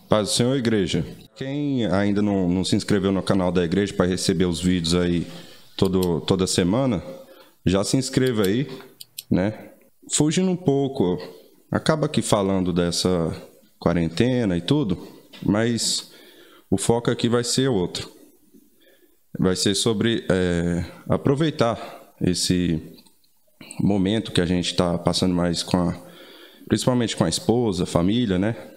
Paz do Senhor, igreja. Quem ainda não se inscreveu no canal da igreja para receber os vídeos aí toda semana, já se inscreva aí, né? Fugindo um pouco, acaba aqui falando dessa quarentena e tudo, mas o foco aqui vai ser outro. Vai ser sobre aproveitar esse momento que a gente está passando mais principalmente com a esposa, família, né?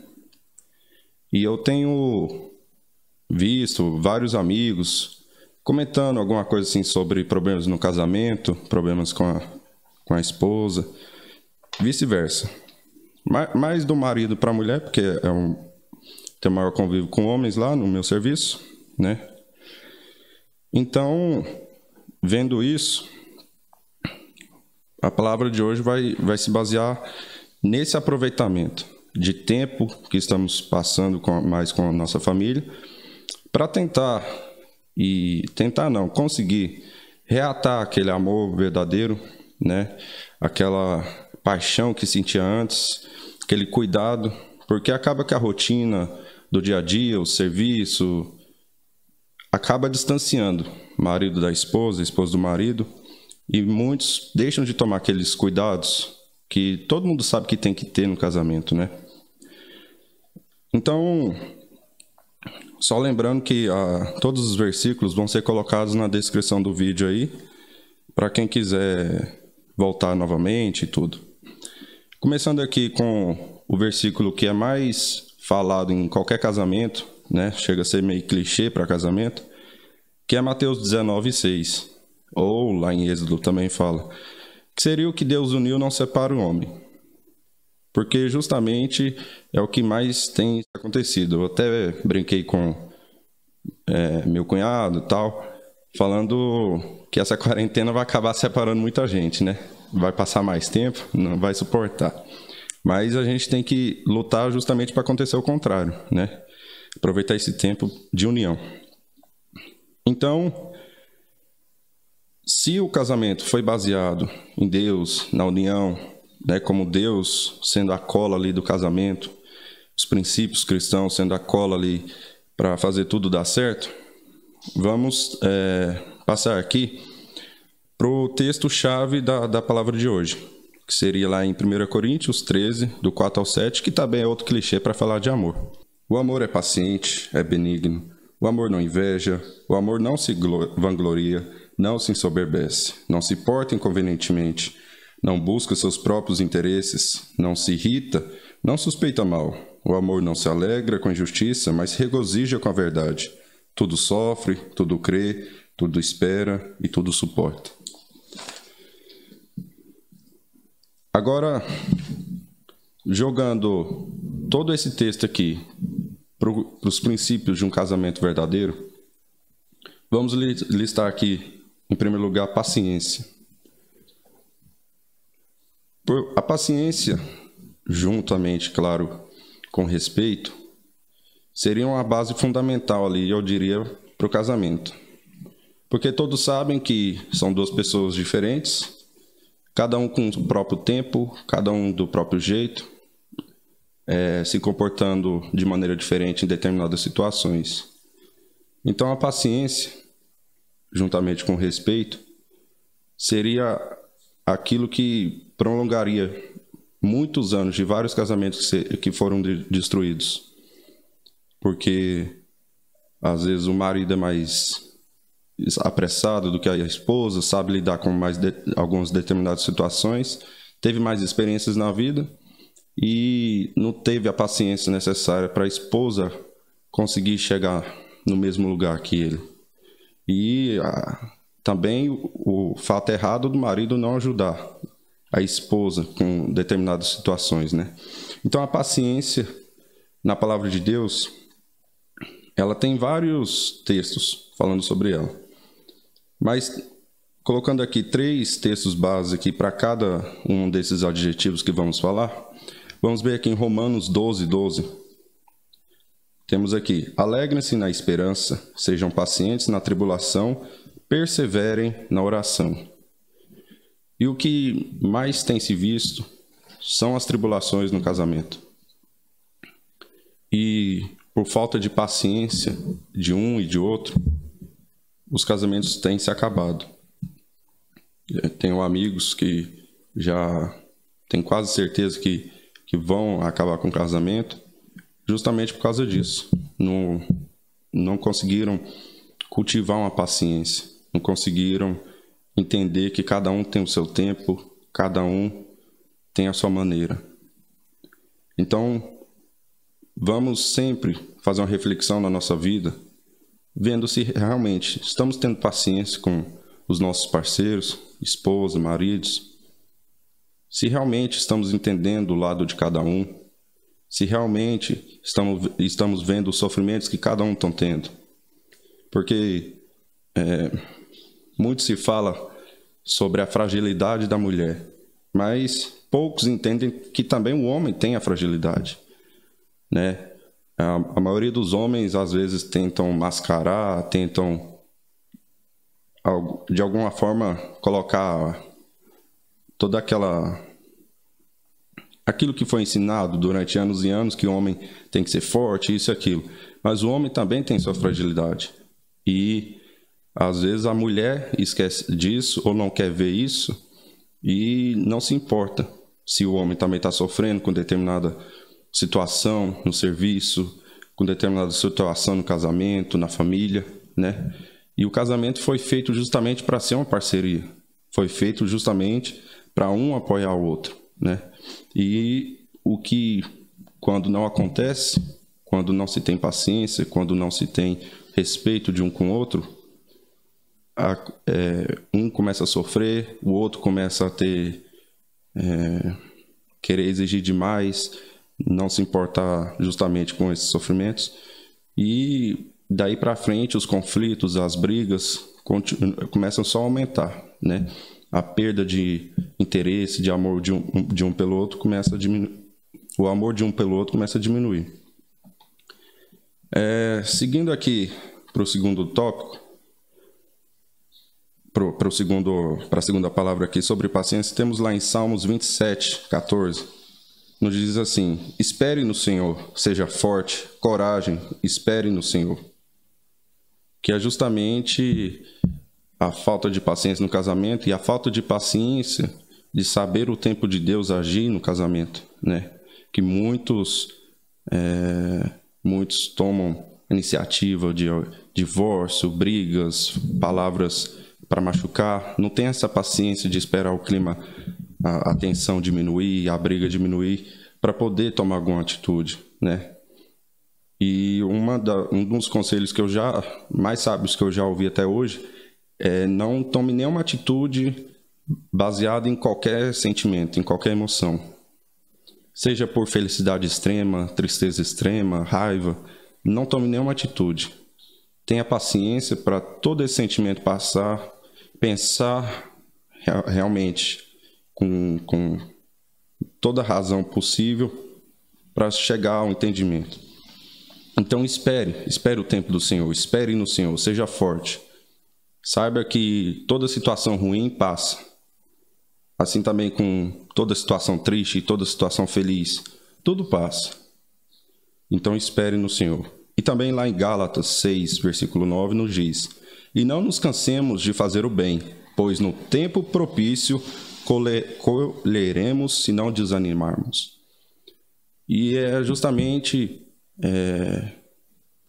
E eu tenho visto vários amigos comentando alguma coisa assim sobre problemas no casamento, problemas com a esposa, vice-versa. Mais do marido para a mulher, porque tem maior convívio com homens lá no meu serviço, né? Então, vendo isso, a palavra de hoje vai se basear nesse aproveitamento de tempo que estamos passando mais com a nossa família, para conseguir reatar aquele amor verdadeiro, né? Aquela paixão que sentia antes, aquele cuidado, porque acaba que a rotina do dia a dia, o serviço, acaba distanciando o marido da esposa, a esposa do marido, e muitos deixam de tomar aqueles cuidados que todo mundo sabe que tem que ter no casamento, né? Então, só lembrando que todos os versículos vão ser colocados na descrição do vídeo aí, para quem quiser voltar novamente e tudo. Começando aqui com o versículo que é mais falado em qualquer casamento, né? Chega a ser meio clichê para casamento, que é Mateus 19:6, ou lá em Êxodo também fala, que seria o que Deus uniu não separa o homem. Porque justamente é o que mais tem acontecido. Eu até brinquei com meu cunhado e tal, falando que essa quarentena vai acabar separando muita gente, né? Vai passar mais tempo, não vai suportar. Mas a gente tem que lutar justamente para acontecer o contrário, né? Aproveitar esse tempo de união. Então, se o casamento foi baseado em Deus, na união, né, como Deus sendo a cola ali do casamento, os princípios cristãos sendo a cola ali para fazer tudo dar certo, vamos passar aqui para o texto-chave da palavra de hoje, que seria lá em 1 Coríntios 13, do 4 ao 7, que também é outro clichê para falar de amor. O amor é paciente, é benigno, o amor não inveja, o amor não se vangloria, não se ensoberbece, não se porta inconvenientemente, não busca seus próprios interesses, não se irrita, não suspeita mal. O amor não se alegra com a injustiça, mas regozija com a verdade. Tudo sofre, tudo crê, tudo espera e tudo suporta. Agora, jogando todo esse texto aqui para os princípios de um casamento verdadeiro, vamos listar aqui, em primeiro lugar, a paciência. A paciência, juntamente, claro, com respeito, seria uma base fundamental ali, eu diria, para o casamento. Porque todos sabem que são duas pessoas diferentes, cada um com o próprio tempo, cada um do próprio jeito, se comportando de maneira diferente em determinadas situações. Então, a paciência, juntamente com o respeito, seria aquilo que prolongaria muitos anos de vários casamentos que foram destruídos. Porque, às vezes, o marido é mais apressado do que a esposa, sabe lidar com algumas determinadas situações, teve mais experiências na vida e não teve a paciência necessária para a esposa conseguir chegar no mesmo lugar que ele. E também o fato errado do marido não ajudar a esposa com determinadas situações, né? Então, a paciência, na palavra de Deus, ela tem vários textos falando sobre ela. Mas, colocando aqui 3 textos básicos aqui para cada um desses adjetivos que vamos falar, vamos ver aqui em Romanos 12:12. Temos aqui: alegrem-se na esperança, sejam pacientes na tribulação, perseverem na oração. E o que mais tem se visto são as tribulações no casamento. E por falta de paciência de um e de outro, os casamentos têm se acabado. Tenho amigos que já têm quase certeza que vão acabar com o casamento justamente por causa disso. Não conseguiram cultivar uma paciência, não conseguiram entender que cada um tem o seu tempo, cada um tem a sua maneira. Então, vamos sempre fazer uma reflexão na nossa vida, vendo se realmente estamos tendo paciência com os nossos parceiros, esposa, maridos, se realmente estamos entendendo o lado de cada um, se realmente estamos vendo os sofrimentos que cada um está tendo. Porque muito se fala sobre a fragilidade da mulher, mas poucos entendem que também o homem tem a fragilidade, né? A maioria dos homens, às vezes, tentam mascarar, tentam, de alguma forma, colocar toda aquilo que foi ensinado durante anos e anos, que o homem tem que ser forte, isso e aquilo. Mas o homem também tem sua fragilidade. E, às vezes, a mulher esquece disso ou não quer ver isso e não se importa se o homem também está sofrendo com determinada situação no serviço, com determinada situação no casamento, na família, né? E o casamento foi feito justamente para ser uma parceria. Foi feito justamente para um apoiar o outro, né? E o que, quando não acontece, quando não se tem paciência, quando não se tem respeito de um com o outro, um começa a sofrer, o outro começa a querer exigir demais, não se importar justamente com esses sofrimentos. E daí para frente os conflitos, as brigas começam só a aumentar, né? A perda de interesse, de amor de um pelo outro começa a diminuir. O amor de um pelo outro começa a diminuir. Seguindo aqui para o segundo tópico, para a segunda palavra aqui sobre paciência, temos lá em Salmos 27, 14. Nos diz assim: espere no Senhor, seja forte, coragem, espere no Senhor. Que é justamente a falta de paciência no casamento e a falta de paciência de saber o tempo de Deus agir no casamento, né? Que muitos tomam iniciativa de divórcio, brigas, palavras para machucar, não tem essa paciência de esperar o clima, a tensão diminuir, a briga diminuir, para poder tomar alguma atitude, né? E um dos conselhos que mais sábios que eu já ouvi até hoje é: não tome nenhuma atitude baseada em qualquer sentimento, em qualquer emoção. Seja por felicidade extrema, tristeza extrema, raiva, não tome nenhuma atitude. Tenha paciência para todo esse sentimento passar, pensar realmente com toda a razão possível para chegar ao entendimento. Então espere o tempo do Senhor, espere no Senhor, seja forte. Saiba que toda situação ruim passa. Assim também com toda situação triste e toda situação feliz, tudo passa. Então espere no Senhor. E também lá em Gálatas 6, versículo 9, nos diz: e não nos cansemos de fazer o bem, pois no tempo propício colheremos se não desanimarmos. E é justamente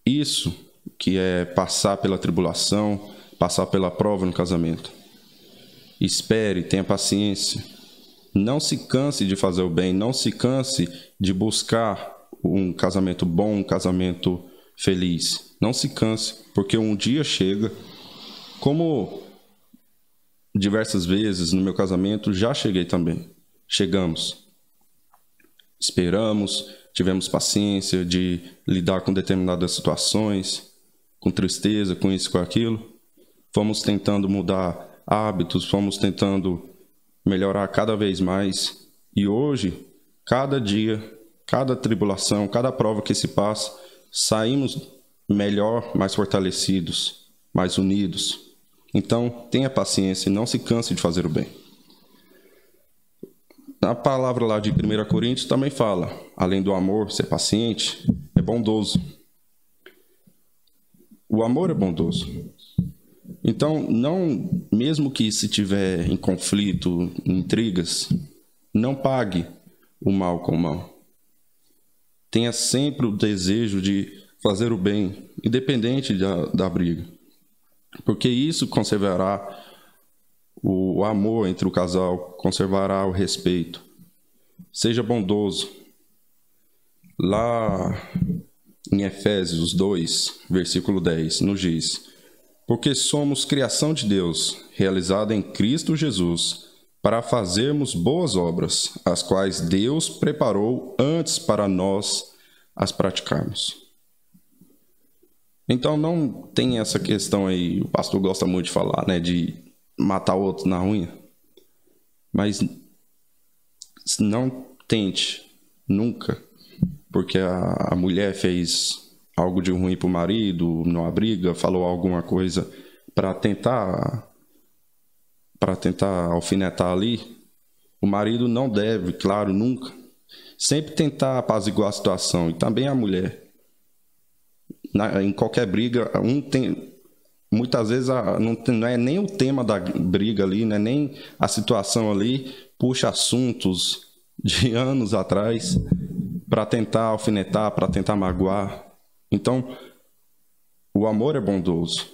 isso que é passar pela tribulação, passar pela prova no casamento. Espere, tenha paciência. Não se canse de fazer o bem, não se canse de buscar um casamento bom, um casamento feliz. Não se canse, porque um dia chega, como diversas vezes no meu casamento já cheguei também. Chegamos, esperamos, tivemos paciência de lidar com determinadas situações, com tristeza, com isso, com aquilo. Fomos tentando mudar hábitos, fomos tentando melhorar cada vez mais. E hoje, cada dia, cada tribulação, cada prova que se passa, saímos melhor, mais fortalecidos, mais unidos. Então, tenha paciência e não se canse de fazer o bem. A palavra lá de 1 Coríntios também fala: além do amor, ser paciente, é bondoso. O amor é bondoso. Então, não, mesmo que se tiver em conflito, intrigas, não pague o mal com o mal. Tenha sempre o desejo de fazer o bem, independente da briga. Porque isso conservará o amor entre o casal, conservará o respeito. Seja bondoso. Lá em Efésios 2, versículo 10, nos diz: porque somos criação de Deus, realizada em Cristo Jesus, para fazermos boas obras, as quais Deus preparou antes para nós as praticarmos. Então não tem essa questão aí, o pastor gosta muito de falar, né, de matar o outro na unha. Mas não tente, nunca, porque a mulher fez algo de ruim para o marido, numa briga, falou alguma coisa para tentar alfinetar ali, o marido não deve, claro, nunca, sempre tentar apaziguar a situação, e também a mulher. Em qualquer briga, muitas vezes não é nem o tema da briga ali, não é nem a situação ali, puxa assuntos de anos atrás para tentar alfinetar, para tentar magoar. Então, o amor é bondoso.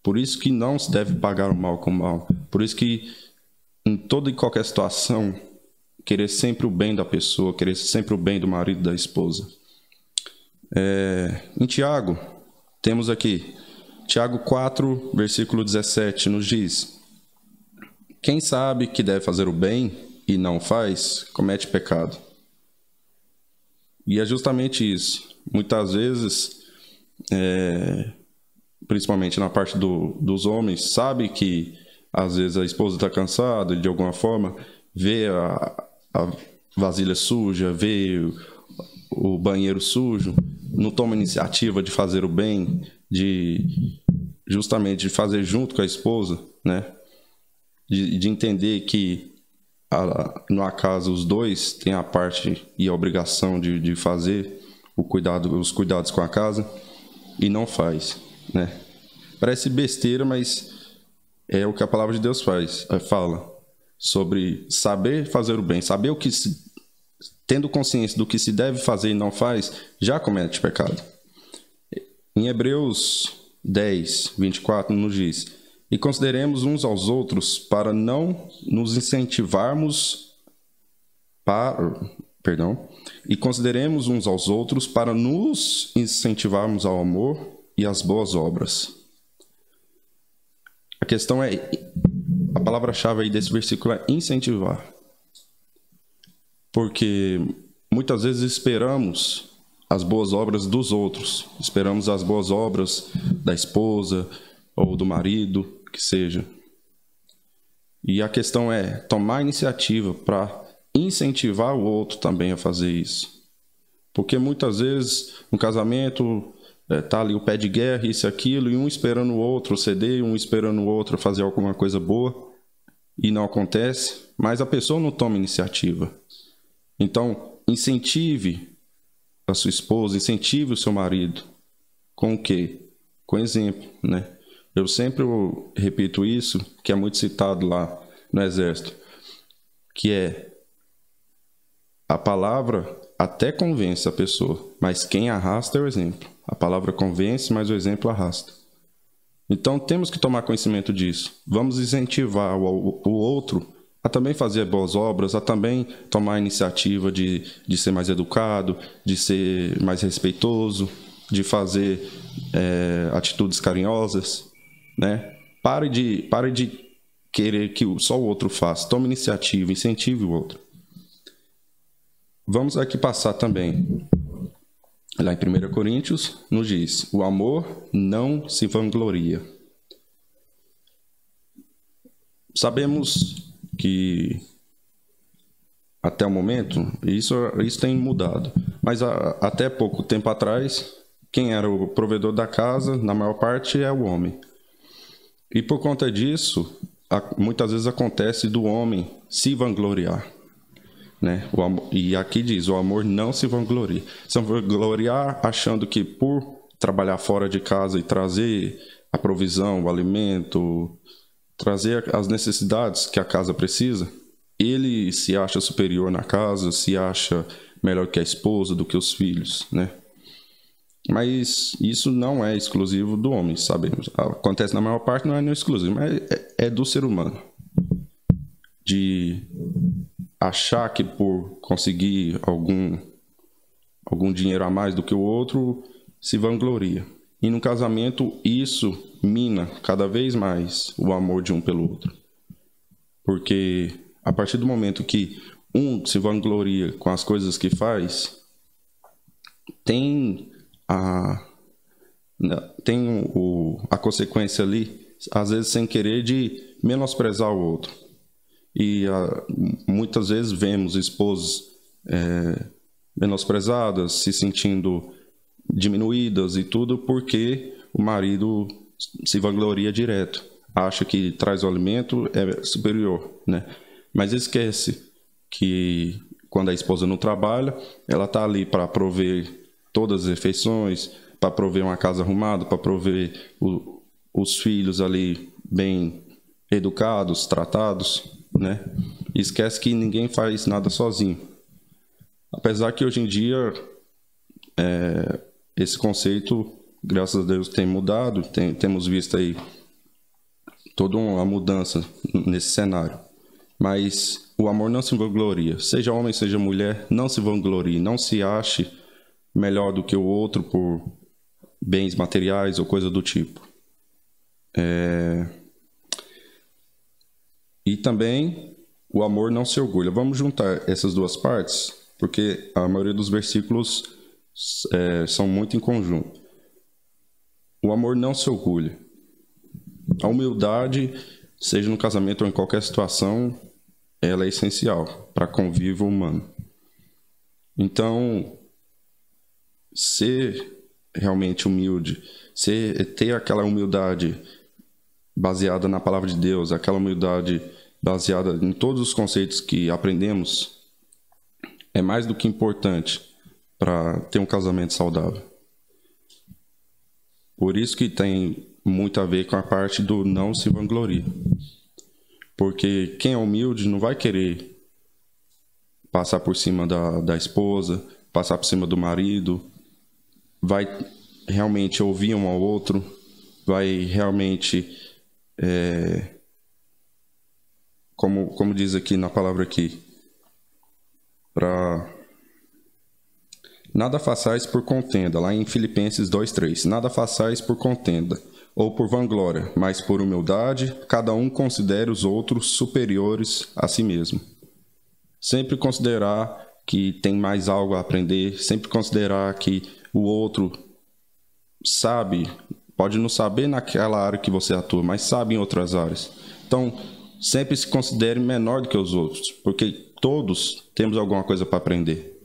Por isso que não se deve pagar o mal com o mal. Por isso que, em toda e qualquer situação, querer sempre o bem da pessoa, querer sempre o bem do marido e da esposa. Em Tiago, temos aqui, Tiago 4, versículo 17, nos diz: quem sabe que deve fazer o bem e não faz, comete pecado. E é justamente isso. Muitas vezes, principalmente na parte dos homens, sabe que às vezes a esposa está cansada e de alguma forma vê a vasilha suja, vê o banheiro sujo, não toma iniciativa de fazer o bem, justamente de fazer junto com a esposa, né? De entender que no acaso os dois têm a parte e a obrigação de fazer os cuidados com a casa, e não faz, né? Parece besteira, mas é o que a palavra de Deus fala sobre saber fazer o bem, saber tendo consciência do que se deve fazer e não faz, já comete pecado. Em Hebreus 10, 24 nos diz: e consideremos uns aos outros para não nos incentivarmos e consideremos uns aos outros para nos incentivarmos ao amor e às boas obras. A questão a palavra-chave aí desse versículo é incentivar. Porque muitas vezes esperamos as boas obras dos outros, esperamos as boas obras da esposa ou do marido, que seja. E a questão é tomar iniciativa para incentivar o outro também a fazer isso. Porque muitas vezes no casamento tá ali o pé de guerra, isso e aquilo, e um esperando o outro ceder, um esperando o outro fazer alguma coisa boa, e não acontece, mas a pessoa não toma iniciativa. Então, incentive a sua esposa, incentive o seu marido. Com o quê? Com exemplo, né? Eu sempre repito isso, que é muito citado lá no Exército, que é a palavra até convence a pessoa, mas quem arrasta é o exemplo. A palavra convence, mas o exemplo arrasta. Então, temos que tomar conhecimento disso. Vamos incentivar o outro a também fazer boas obras, a também tomar a iniciativa de ser mais educado, de ser mais respeitoso, de fazer atitudes carinhosas, né? Pare de querer que só o outro faça. Tome iniciativa, incentive o outro. Vamos aqui passar também. Lá em 1 Coríntios, nos diz: o amor não se vangloria. Sabemos que até o momento isso tem mudado, mas até pouco tempo atrás, quem era o provedor da casa, na maior parte, é o homem. E por conta disso, muitas vezes acontece do homem se vangloriar, né? E aqui diz: o amor não se vangloria. Se vangloriar achando que por trabalhar fora de casa e trazer a provisão, o alimento, trazer as necessidades que a casa precisa, ele se acha superior na casa, se acha melhor que a esposa, do que os filhos, né? Mas isso não é exclusivo do homem, sabemos. Acontece na maior parte, não é exclusivo, mas é do ser humano. De achar que por conseguir algum dinheiro a mais do que o outro, se vangloria. E no casamento, isso mina cada vez mais o amor de um pelo outro. Porque a partir do momento que um se vangloria com as coisas que faz, tem a consequência ali, às vezes sem querer, de menosprezar o outro. E muitas vezes vemos esposas menosprezadas, se sentindo diminuídas e tudo, porque o marido se vangloria direto, acha que traz o alimento é superior, né? Mas esquece que quando a esposa não trabalha, ela está ali para prover todas as refeições, para prover uma casa arrumada, para prover os filhos ali bem educados, tratados, né? E esquece que ninguém faz nada sozinho. Apesar que hoje em dia esse conceito, graças a Deus, tem mudado, temos visto aí toda uma mudança nesse cenário. Mas o amor não se vangloria. Seja homem, seja mulher, não se vanglorie, não se ache melhor do que o outro por bens materiais ou coisa do tipo. E também o amor não se orgulha. Vamos juntar essas duas partes, porque a maioria dos versículos são muito em conjunto. O amor não se orgulha. A humildade, seja no casamento ou em qualquer situação, ela é essencial para convívio humano. Então, ser realmente humilde, ter aquela humildade baseada na palavra de Deus, aquela humildade baseada em todos os conceitos que aprendemos, é mais do que importante para ter um casamento saudável. Por isso que tem muito a ver com a parte do não se vanglorie. Porque quem é humilde não vai querer passar por cima da esposa, passar por cima do marido, vai realmente ouvir um ao outro, vai realmente, como diz aqui na palavra aqui, nada façais por contenda, lá em Filipenses 2:3, nada façais por contenda ou por vanglória, mas por humildade, cada um considere os outros superiores a si mesmo. Sempre considerar que tem mais algo a aprender, sempre considerar que o outro sabe, pode não saber naquela área que você atua, mas sabe em outras áreas. Então, sempre se considere menor do que os outros, porque todos temos alguma coisa para aprender.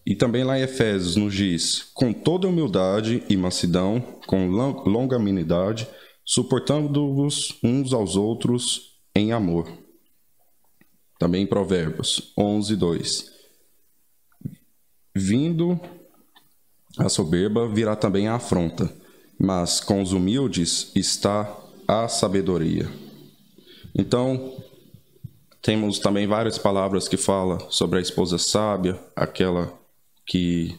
E também lá em Efésios nos diz, com toda humildade e mansidão, com longanimidade, suportando-vos uns aos outros em amor. Também em Provérbios 11:2. Vindo a soberba, virá também a afronta, mas com os humildes está a sabedoria. Então, temos também várias palavras que falam sobre a esposa sábia, aquela que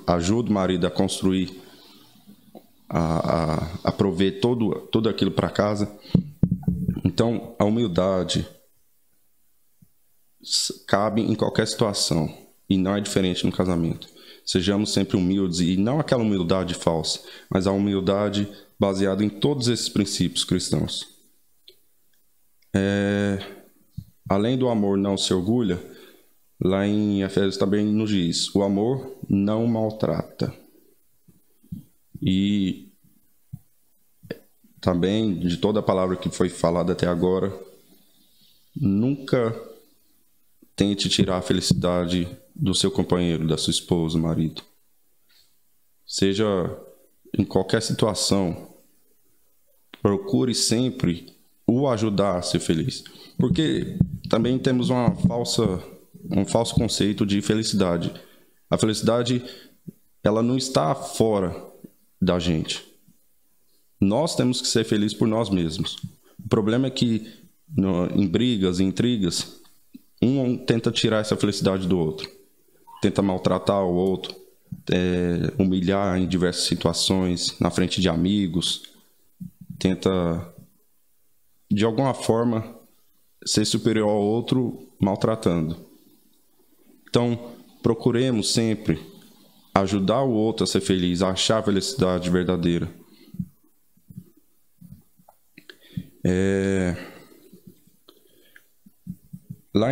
ajuda o marido a construir, a prover tudo aquilo para casa. Então, a humildade cabe em qualquer situação e não é diferente no casamento. Sejamos sempre humildes, e não aquela humildade falsa, mas a humildade baseada em todos esses princípios cristãos. Além do amor não se orgulha, lá em Efésios também nos diz, o amor não maltrata. E também, de toda a palavra que foi falada até agora, nunca tente tirar a felicidade do seu companheiro, da sua esposa, marido. Seja em qualquer situação, procure sempre o ajudar a ser feliz. Porque também temos um falso conceito de felicidade. A felicidade ela não está fora da gente. Nós temos que ser felizes por nós mesmos. O problema é que em brigas, em intrigas, um tenta tirar essa felicidade do outro, tenta maltratar o outro, humilhar em diversas situações, na frente de amigos, tenta, de alguma forma, ser superior ao outro, maltratando. Então, procuremos sempre ajudar o outro a ser feliz, a achar a felicidade verdadeira. Lá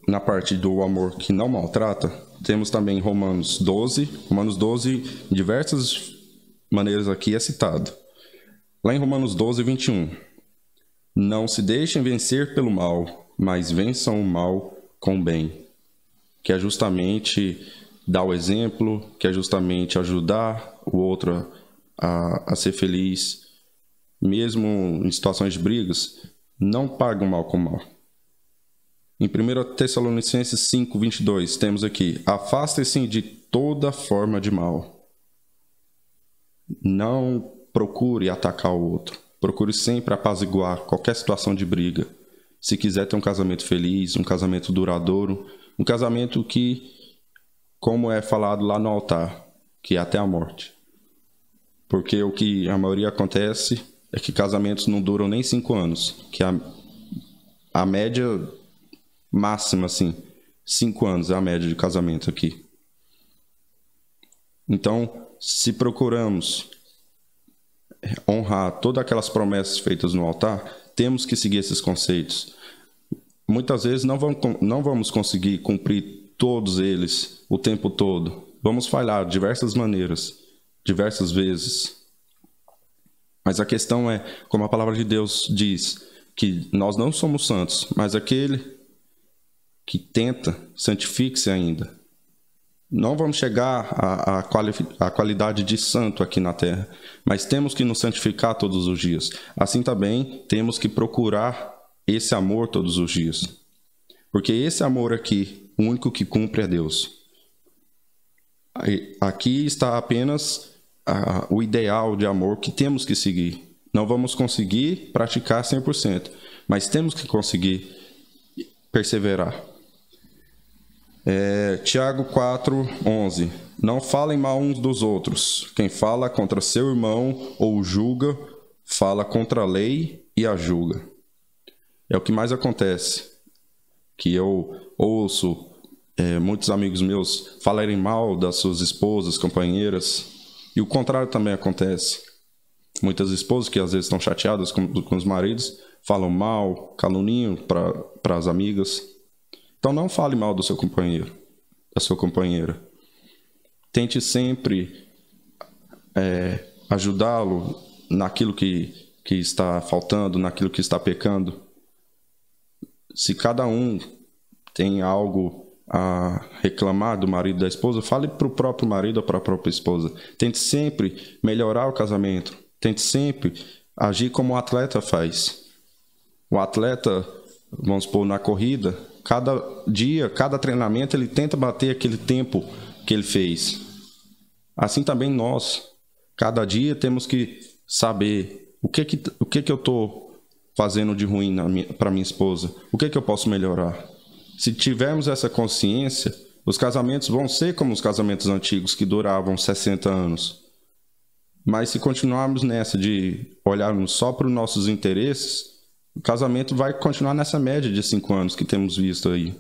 na parte do amor que não maltrata, temos também Romanos 12. Romanos 12, de diversas maneiras aqui é citado. Lá em Romanos 12, 21. Não se deixem vencer pelo mal, mas vençam o mal com o bem. Que é justamente dar o exemplo, que é justamente ajudar o outro a ser feliz. Mesmo em situações de brigas, não pague o mal com o mal. Em 1 Tessalonicenses 5, 22, temos aqui: afastem-se de toda forma de mal. Não procure atacar o outro. Procure sempre apaziguar qualquer situação de briga. Se quiser ter um casamento feliz, um casamento duradouro, um casamento que, como é falado lá no altar, que é até a morte. Porque o que a maioria acontece é que casamentos não duram nem 5 anos, que a média máxima, assim, 5 anos é a média de casamento aqui. Então, se procuramos honrar todas aquelas promessas feitas no altar, temos que seguir esses conceitos. Muitas vezes não vamos conseguir cumprir todos eles o tempo todo. Vamos falhar de diversas maneiras, diversas vezes. Mas a questão é, como a palavra de Deus diz, que nós não somos santos, mas aquele que tenta, santifique-se ainda. Não vamos chegar à qualidade de santo aqui na terra, mas temos que nos santificar todos os dias. Assim também temos que procurar esse amor todos os dias. Porque esse amor aqui, o único que cumpre é Deus. Aqui está apenas o ideal de amor que temos que seguir. Não vamos conseguir praticar 100%, mas temos que conseguir perseverar. Tiago 4:11. Não falem mal uns dos outros. Quem fala contra seu irmão ou julga, fala contra a lei e a julga. É o que mais acontece. Que eu ouço muitos amigos meus falarem mal das suas esposas, companheiras. E o contrário também acontece. Muitas esposas que às vezes estão chateadas com os maridos, falam mal, caluniam para as amigas. Então não fale mal do seu companheiro, da sua companheira. Tente sempre ajudá-lo naquilo que está faltando, naquilo que está pecando. Se cada um tem algo a reclamar do marido e da esposa, fale para o próprio marido ou para a própria esposa. Tente sempre melhorar o casamento. Tente sempre agir como o atleta faz. O atleta, vamos supor, na corrida, cada dia, cada treinamento, ele tenta bater aquele tempo que ele fez. Assim também nós, cada dia temos que saber o que eu estou fazendo de ruim para minha esposa, o que eu posso melhorar. Se tivermos essa consciência, os casamentos vão ser como os casamentos antigos que duravam 60 anos. Mas se continuarmos nessa de olharmos só para os nossos interesses, o casamento vai continuar nessa média de 5 anos que temos visto aí.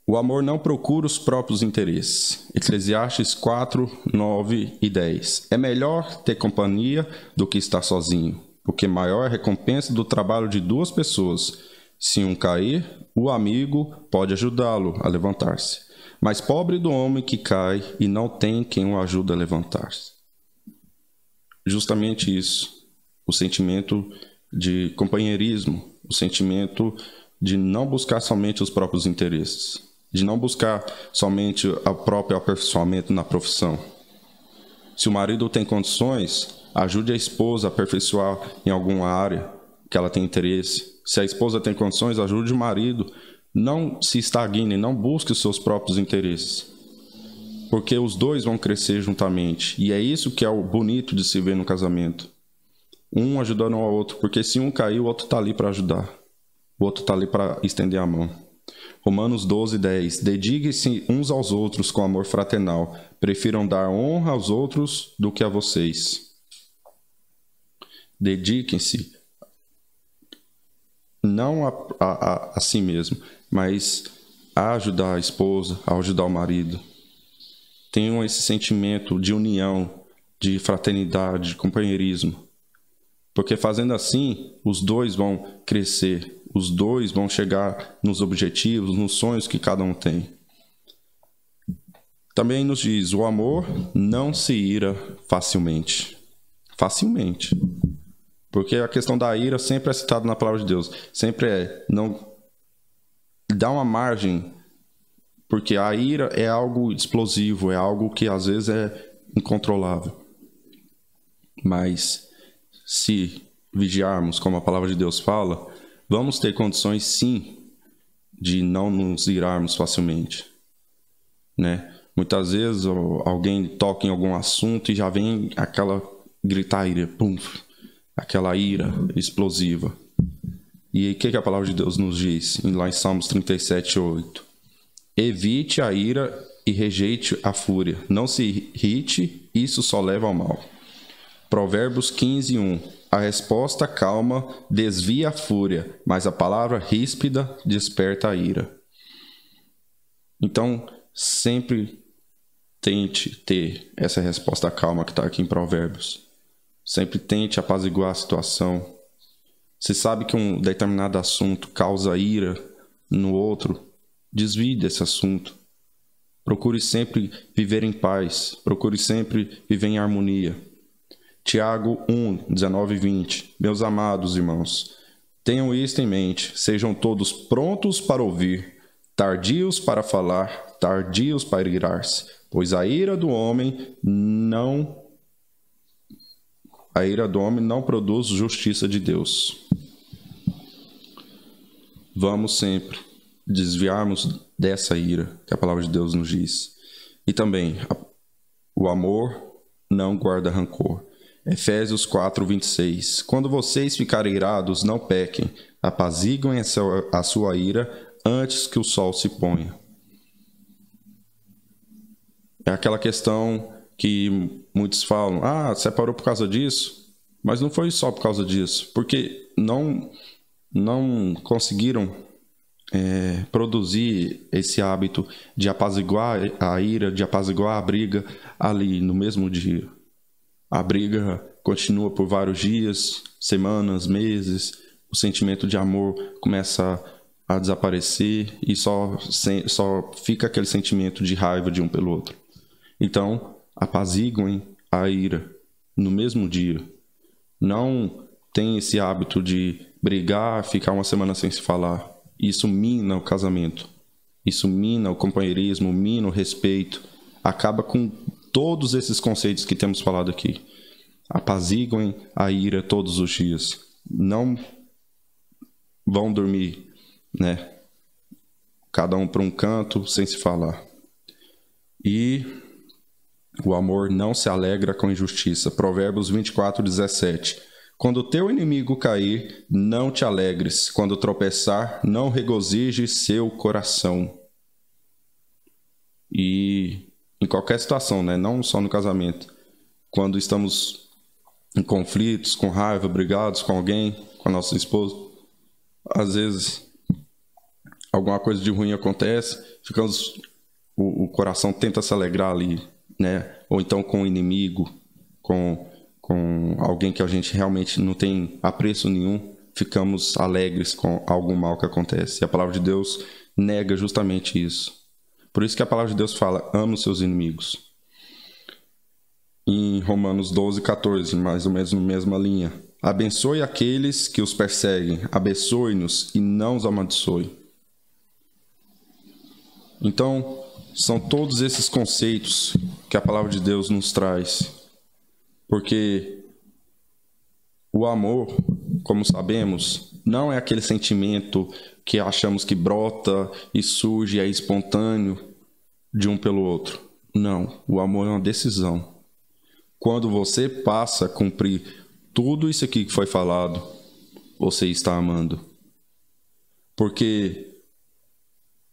O amor não procura os próprios interesses. Eclesiastes 4, 9 e 10. É melhor ter companhia do que estar sozinho, porque maior é a recompensa do trabalho de 2 pessoas. Se um cair, o amigo pode ajudá-lo a levantar-se. Mas pobre do homem que cai e não tem quem o ajude a levantar-se. Justamente isso, o sentimento de companheirismo, o sentimento de não buscar somente os próprios interesses, de não buscar somente o próprio aperfeiçoamento na profissão. Se o marido tem condições, ajude a esposa a aperfeiçoar em alguma área que ela tem interesse. Se a esposa tem condições, ajude o marido Não se estagne, não busque os seus próprios interesses, porque os dois vão crescer juntamente. E é isso que é o bonito de se ver no casamento. Um ajudando ao outro, porque se um cair, o outro está ali para ajudar. O outro está ali para estender a mão. Romanos 12:10. Dediquem-se uns aos outros com amor fraternal. Prefiram dar honra aos outros do que a vocês. Dediquem-se não a si mesmo, mas a ajudar a esposa, a ajudar o marido. Tenham esse sentimento de união, de fraternidade, de companheirismo. Porque fazendo assim, os dois vão crescer, os dois vão chegar nos objetivos, nos sonhos que cada um tem. Também nos diz, o amor não se ira facilmente. Facilmente. Porque a questão da ira sempre é citada na palavra de Deus. Sempre é, não dá uma margem, porque a ira é algo explosivo, é algo que às vezes é incontrolável. Mas se vigiarmos, como a palavra de Deus fala, vamos ter condições sim de não nos irarmos facilmente, né? Muitas vezes alguém toca em algum assunto e já vem aquela gritaria, pum, aquela ira explosiva. E o que a palavra de Deus nos diz lá em Salmos 37:8? Evite a ira e rejeite a fúria. Não se irrite, isso só leva ao mal. Provérbios 15:1. A resposta calma desvia a fúria, mas a palavra ríspida desperta a ira. Então, sempre tente ter essa resposta calma que está aqui em Provérbios. Sempre tente apaziguar a situação. Se sabe que um determinado assunto causa ira no outro, desvie desse assunto. Procure sempre viver em paz. Procure sempre viver em harmonia. Tiago 1:19-20. Meus amados irmãos, tenham isto em mente. Sejam todos prontos para ouvir, tardios para falar, tardios para irar-se, pois a ira do homem não produz justiça de Deus. Vamos sempre desviarmos dessa ira que a palavra de Deus nos diz. E também, o amor não guarda rancor. Efésios 4:26. Quando vocês ficarem irados, não pequem. Apaziguem a sua ira antes que o sol se ponha. É aquela questão que muitos falam, separou por causa disso, mas não foi só por causa disso, porque não conseguiram produzir esse hábito de apaziguar a ira, de apaziguar a briga ali no mesmo dia. A briga continua por vários dias, semanas, meses, o sentimento de amor começa a desaparecer e só fica aquele sentimento de raiva de um pelo outro. Então, apaziguem a ira no mesmo dia. Não tem esse hábito de brigar, ficar uma semana sem se falar. Isso mina o casamento. Isso mina o companheirismo, mina o respeito. Acaba com todos esses conceitos que temos falado aqui. Apaziguem a ira todos os dias. Não vão dormir, né? Cada um para um canto, sem se falar. E o amor não se alegra com injustiça. Provérbios 24:17. Quando teu inimigo cair, não te alegres. Quando tropeçar, não regozije seu coração. E em qualquer situação, né? Não só no casamento. Quando estamos em conflitos, com raiva, brigados com alguém, com a nossa esposa, às vezes alguma coisa de ruim acontece, o coração tenta se alegrar ali, né? Ou então com o inimigo, com alguém que a gente realmente não tem apreço nenhum, ficamos alegres com algum mal que acontece. E a palavra de Deus nega justamente isso. Por isso que a palavra de Deus fala, ame os seus inimigos. Em Romanos 12:14, mais ou menos na mesma linha. Abençoe aqueles que os perseguem, abençoe-nos e não os amaldiçoe. Então, são todos esses conceitos que a palavra de Deus nos traz. Porque o amor, como sabemos, não é aquele sentimento que achamos que brota e surge e é espontâneo de um pelo outro. Não, o amor é uma decisão. Quando você passa a cumprir tudo isso aqui que foi falado, você está amando. Porque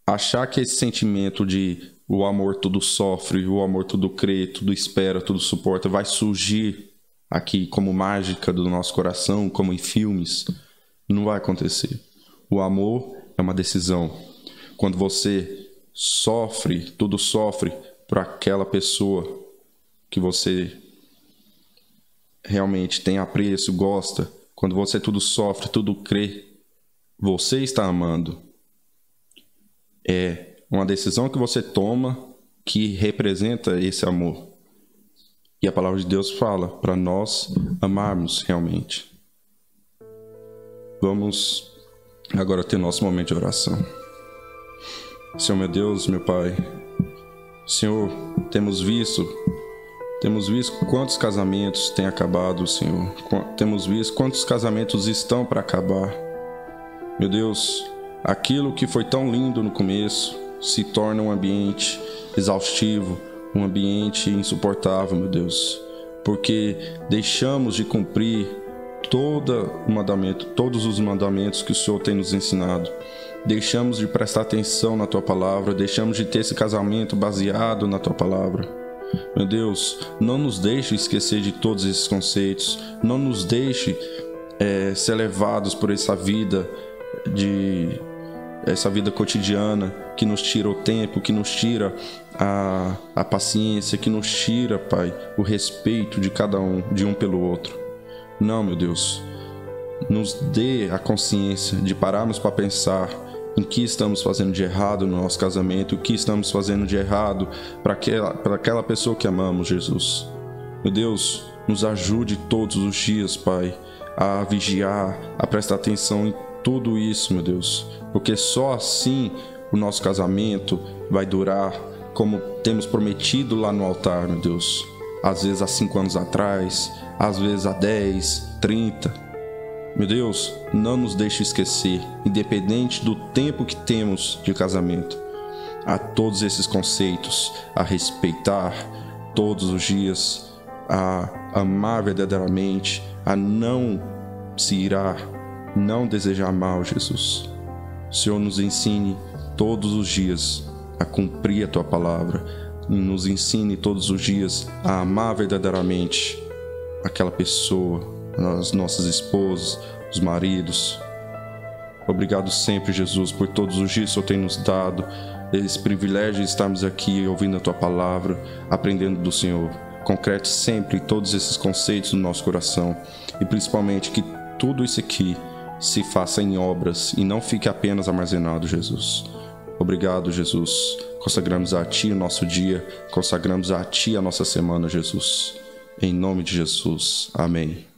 achar que esse sentimento de o amor tudo sofre, o amor tudo crê, tudo espera, tudo suporta, vai surgir aqui como mágica do nosso coração, como em filmes, não vai acontecer. O amor é uma decisão. Quando você sofre, tudo sofre por aquela pessoa que você realmente tem apreço, gosta, quando você tudo sofre, tudo crê, você está amando. É uma decisão que você toma que representa esse amor. E a palavra de Deus fala para nós amarmos realmente. Vamos agora ter nosso momento de oração. Senhor meu Deus, meu Pai, Senhor, temos visto quantos casamentos têm acabado, Senhor. Temos visto quantos casamentos estão para acabar. Meu Deus, aquilo que foi tão lindo no começo se torna um ambiente exaustivo, um ambiente insuportável, meu Deus. Porque deixamos de cumprir todos os mandamentos que o Senhor tem nos ensinado. Deixamos de prestar atenção na Tua Palavra, deixamos de ter esse casamento baseado na Tua Palavra. Meu Deus, não nos deixe esquecer de todos esses conceitos, não nos deixe ser levados por essa vida cotidiana que nos tira o tempo, que nos tira a paciência, que nos tira, Pai, o respeito de cada um, de um pelo outro. Não, meu Deus, nos dê a consciência de pararmos para pensar em que estamos fazendo de errado no nosso casamento, o que estamos fazendo de errado para aquela pessoa que amamos, Jesus. Meu Deus, nos ajude todos os dias, Pai, a vigiar, a prestar atenção em tudo isso, meu Deus, porque só assim o nosso casamento vai durar como temos prometido lá no altar, meu Deus. Às vezes há 5 anos atrás, às vezes há 10, 30. Meu Deus, não nos deixe esquecer, independente do tempo que temos de casamento, há todos esses conceitos a respeitar todos os dias, a amar verdadeiramente, a não se irar, não desejar mal, Jesus. O Senhor nos ensine todos os dias a cumprir a Tua Palavra, nos ensine todos os dias a amar verdadeiramente aquela pessoa, as nossas esposas, os maridos. Obrigado sempre, Jesus, por todos os dias que o Senhor tem nos dado, esse privilégio de estarmos aqui ouvindo a Tua Palavra, aprendendo do Senhor. Concrete sempre todos esses conceitos no nosso coração e principalmente que tudo isso aqui se faça em obras e não fique apenas armazenado, Jesus. Obrigado, Jesus. Consagramos a Ti o nosso dia, consagramos a Ti a nossa semana, Jesus. Em nome de Jesus. Amém.